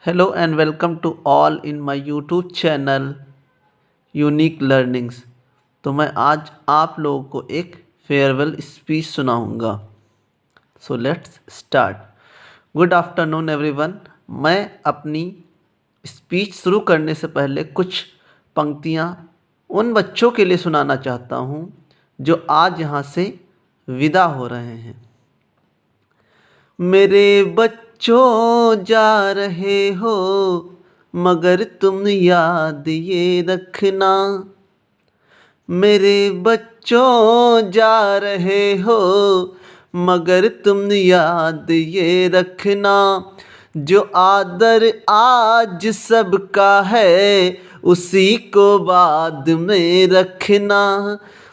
Hello and welcome to all in my YouTube channel unique learnings. तो मैं आज आप लोगों को एक फेयरवेल स्पीच सुनाऊंगा। So let's start. Good afternoon everyone. मैं अपनी स्पीच शुरू करने से पहले कुछ पंक्तियां उन बच्चों के लिए सुनाना चाहता हूं जो आज यहाँ से विदा हो रहे हैं। मेरे बच्चों जा रहे हो मगर तुम याद ये रखना। मेरे बच्चों जा रहे हो मगर तुम याद ये रखना। जो आदर आज सबका है उसी को बाद में रखना।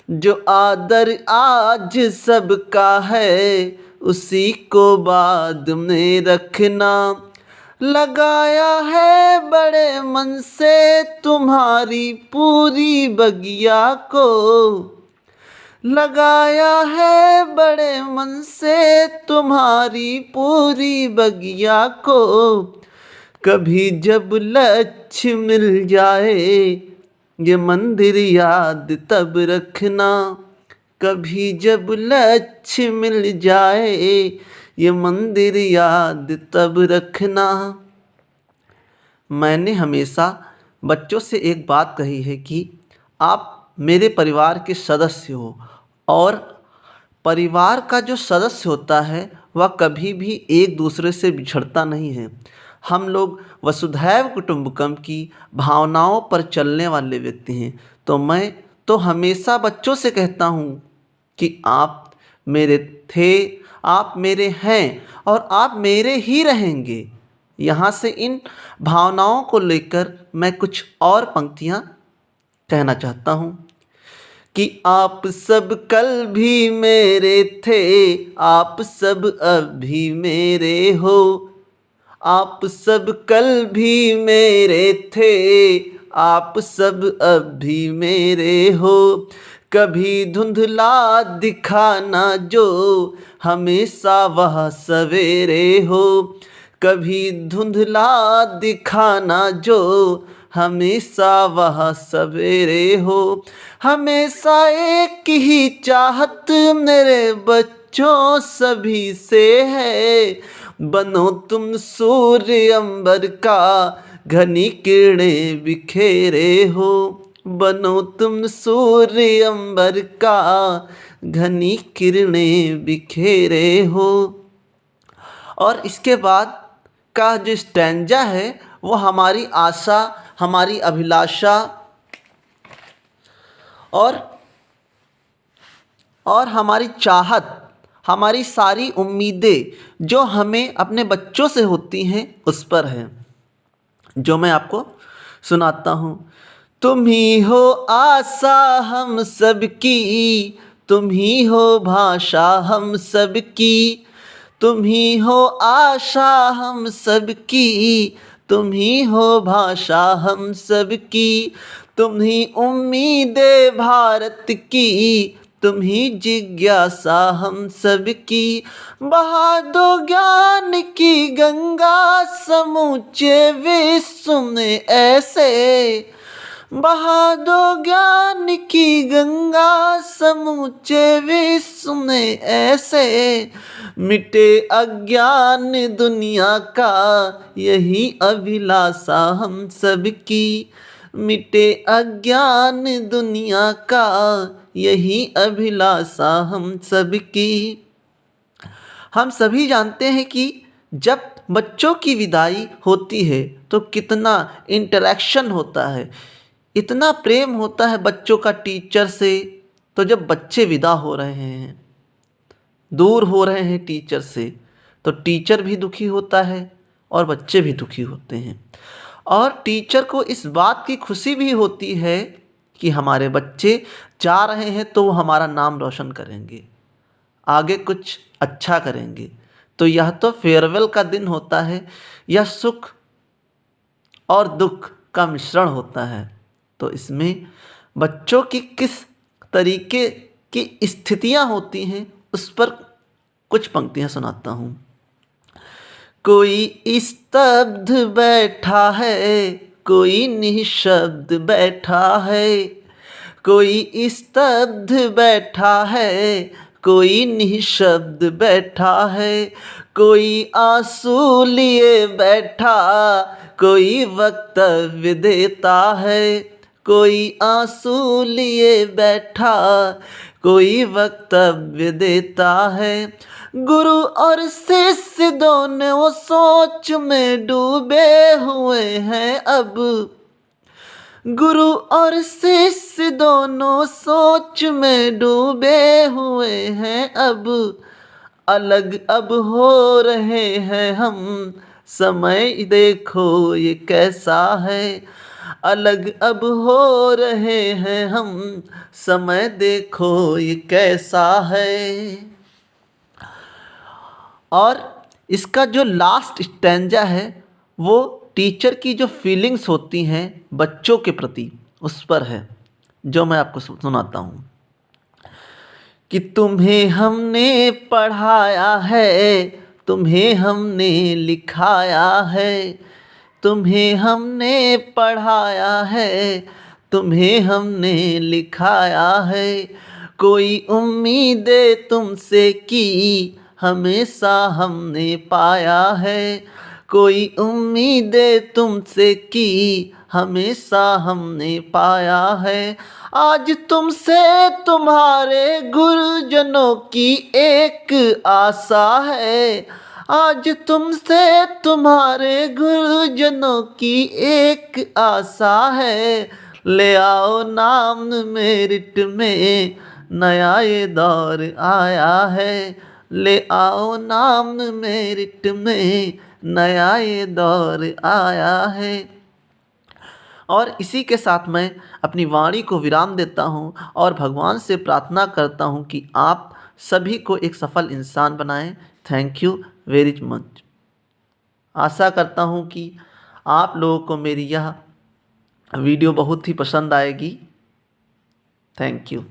जो आदर आज सबका है उसी को बाद में रखना। लगाया है बड़े मन से तुम्हारी पूरी बगिया को। लगाया है बड़े मन से तुम्हारी पूरी बगिया को। कभी जब लक्ष्य मिल जाए ये मंदिर याद तब रखना। कभी जब लक्ष्य मिल जाए ये मंदिर याद तब रखना। मैंने हमेशा बच्चों से एक बात कही है कि आप मेरे परिवार के सदस्य हो और परिवार का जो सदस्य होता है वह कभी भी एक दूसरे से बिछड़ता नहीं है। हम लोग वसुधैव कुटुंबकम की भावनाओं पर चलने वाले व्यक्ति हैं। तो मैं तो हमेशा बच्चों से कहता हूँ कि आप मेरे थे, आप मेरे हैं और आप मेरे ही रहेंगे। यहाँ से इन भावनाओं को लेकर मैं कुछ और पंक्तियाँ कहना चाहता हूँ कि आप सब कल भी मेरे थे, आप सब अब भी मेरे हो। आप सब कल भी मेरे थे, आप सब अब भी मेरे हो। कभी धुंधला दिखाना जो हमेशा वह सवेरे हो। कभी धुंधला दिखाना जो हमेशा वह सवेरे हो। हमेशा एक ही चाहत मेरे बच्चों सभी से है। बनो तुम सूर्य अंबर का घनी किरणें बिखेरे हो। बनो तुम सूर्य अंबर का घनी किरणें बिखेरे हो। और इसके बाद का जो स्टैंजा है वो हमारी आशा, हमारी अभिलाषा और हमारी चाहत, हमारी सारी उम्मीदें जो हमें अपने बच्चों से होती हैं उस पर है, जो मैं आपको सुनाता हूँ। तुम ही हो आशा हम सबकी, तुम ही हो भाषा हम सबकी। तुम ही हो आशा हम सबकी, तुम ही हो भाषा हम सबकी। तुम ही उम्मीदे भारत की, तुम ही जिज्ञासा हम सबकी। बहा दो ज्ञान की गंगा समूचे विश्व में ऐसे। बहा दो ज्ञान की गंगा समूचे विश्व में ऐसे। मिटे अज्ञान दुनिया का यही अभिलाषा हम सबकी। मिटे अज्ञान दुनिया का यही अभिलाषा हम सबकी। हम सभी जानते हैं कि जब बच्चों की विदाई होती है तो कितना इंटरेक्शन होता है, इतना प्रेम होता है बच्चों का टीचर से। तो जब बच्चे विदा हो रहे हैं, दूर हो रहे हैं टीचर से, तो टीचर भी दुखी होता है और बच्चे भी दुखी होते हैं। और टीचर को इस बात की खुशी भी होती है कि हमारे बच्चे जा रहे हैं तो वो हमारा नाम रोशन करेंगे, आगे कुछ अच्छा करेंगे। तो यह तो फेयरवेल का दिन होता है, यह सुख और दुख का मिश्रण होता है। तो इसमें बच्चों की किस तरीके की स्थितियां होती हैं उस पर कुछ पंक्तियां सुनाता हूँ। कोई स्तब्ध बैठा है, कोई निशब्द बैठा है, कोई स्तब्ध बैठा है, कोई निशब्द बैठा है, कोई आंसू लिए बैठा, कोई वक्तव्य देता है, कोई आंसू लिए बैठा, कोई वक्तव्य देता है। गुरु और शिष्य दोनों सोच में डूबे हुए हैं अब, गुरु और शिष्य दोनों सोच में डूबे हुए हैं अब, अलग अब हो रहे हैं हम, समय देखो ये कैसा है, अलग अब हो रहे हैं हम, समय देखो ये कैसा है। और इसका जो लास्ट स्टैंजा है वो टीचर की जो फीलिंग्स होती हैं बच्चों के प्रति उस पर है, जो मैं आपको सुनाता हूँ कि तुम्हें हमने पढ़ाया है, तुम्हें हमने लिखाया है, तुम्हें हमने पढ़ाया है, तुम्हें हमने लिखाया है, कोई उम्मीदें तुमसे की हमेशा हमने पाया है, कोई उम्मीदें तुमसे की हमेशा हमने पाया है। आज तुमसे तुम्हारे गुरुजनों की एक आशा है, आज तुमसे तुम्हारे गुरुजनों की एक आशा है, ले आओ नाम मेरिट में नया ये दौर आया है, ले आओ नाम मेरिट में नया ये दौर आया है। और इसी के साथ मैं अपनी वाणी को विराम देता हूँ और भगवान से प्रार्थना करता हूँ कि आप सभी को एक सफल इंसान बनाएं। Thank you very much. आशा करता हूँ कि आप लोगों को मेरी यह वीडियो बहुत ही पसंद आएगी। Thank you.